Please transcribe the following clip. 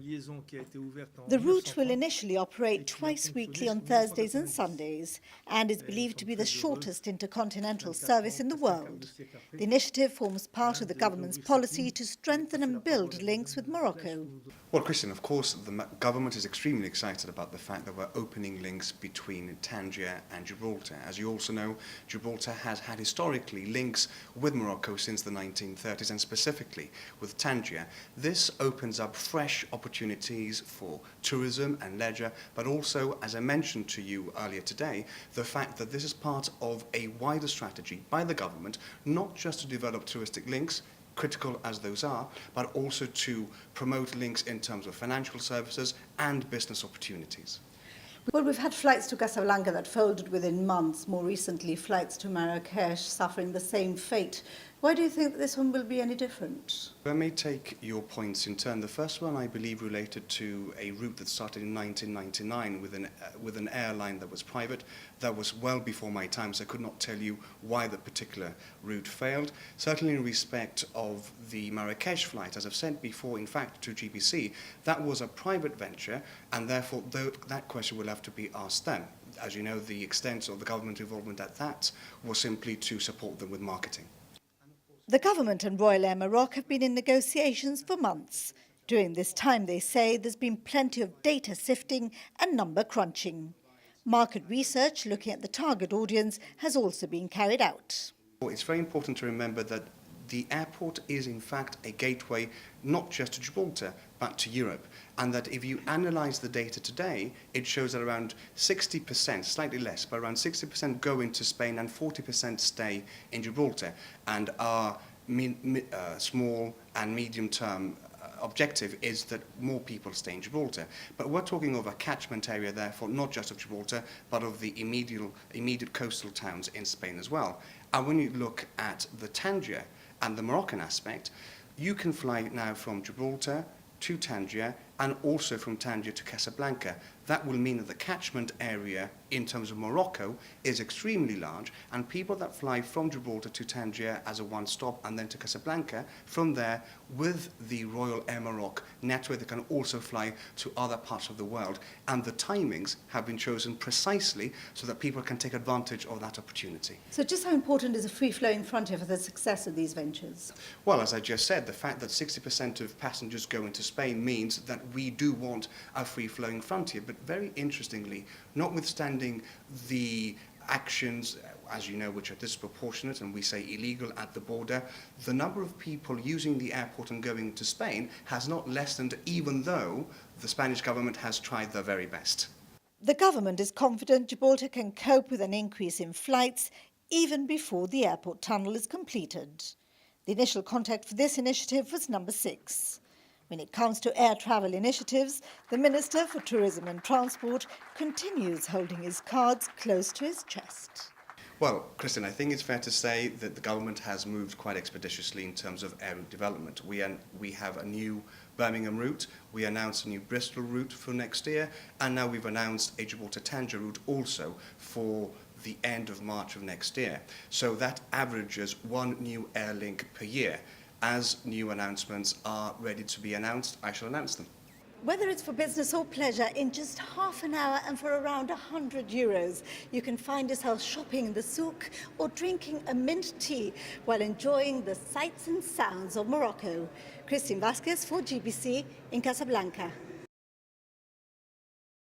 The route will initially operate twice weekly on Thursdays and Sundays and is believed to be the shortest intercontinental service in the world. The initiative forms part of the government's policy to strengthen and build links with Morocco. Well, Christian, of course, the government is extremely excited about the fact that we're opening links between Tangier and Gibraltar. As you also know, Gibraltar has had historically links with Morocco since the 1930s, and specifically with Tangier. This opens up fresh opportunities for tourism and leisure, but also, as I mentioned to you earlier today, the fact that this is part of a wider strategy by the government, not just to develop touristic links, critical as those are, but also to promote links in terms of financial services and business opportunities. Well, we've had flights to Casablanca that folded within months. More recently, flights to Marrakesh suffering the same fate. Why do you think this one will be any different? I may take your points in turn. The first one, I believe, related to a route that started in 1999 with an airline that was private. That was well before my time, so I could not tell you why the particular route failed. Certainly in respect of the Marrakesh flight, as I've said before, in fact, to GBC, that was a private venture, and therefore that question will have to be asked them. As you know, the extent of the government involvement at that was simply to support them with marketing. The government and Royal Air Maroc have been in negotiations for months. During this time, they say, there's been plenty of data sifting and number crunching. Market research looking at the target audience has also been carried out. It's very important to remember that the airport is in fact a gateway not just to Gibraltar but to Europe, and that if you analyse the data today, it shows that around 60%, slightly less, but around 60% go into Spain and 40% stay in Gibraltar. And our small and medium term objective is that more people stay in Gibraltar. But we're talking of a catchment area, therefore, not just of Gibraltar, but of the immediate coastal towns in Spain as well. And when you look at the Tangier and the Moroccan aspect, you can fly now from Gibraltar to Tangier and also from Tangier to Casablanca. That will mean that the catchment area in terms of Morocco is extremely large, and people that fly from Gibraltar to Tangier as a one-stop and then to Casablanca, from there with the Royal Air Maroc network, they can also fly to other parts of the world. And the timings have been chosen precisely so that people can take advantage of that opportunity. So just how important is a free-flowing frontier for the success of these ventures? Well, as I just said, the fact that 60% of passengers go into Spain means that we do want a free-flowing frontier. But very interestingly, notwithstanding the actions, as you know, which are disproportionate and we say illegal at the border, the number of people using the airport and going to Spain has not lessened, even though the Spanish government has tried their very best. The government is confident Gibraltar can cope with an increase in flights even before the airport tunnel is completed. The initial contact for this initiative was number 6. When it comes to air travel initiatives, the Minister for Tourism and Transport continues holding his cards close to his chest. Well, Christian, I think it's fair to say that the government has moved quite expeditiously in terms of air route development. We have a new Birmingham route, we announced a new Bristol route for next year, and now we've announced a Gibraltar-Tangier route also for the end of March of next year. So that averages 1 new air link per year. As new announcements are ready to be announced, I shall announce them. Whether it's for business or pleasure, in just half an hour and for around €100, you can find yourself shopping in the souk or drinking a mint tea while enjoying the sights and sounds of Morocco. Christine Vasquez for GBC in Casablanca.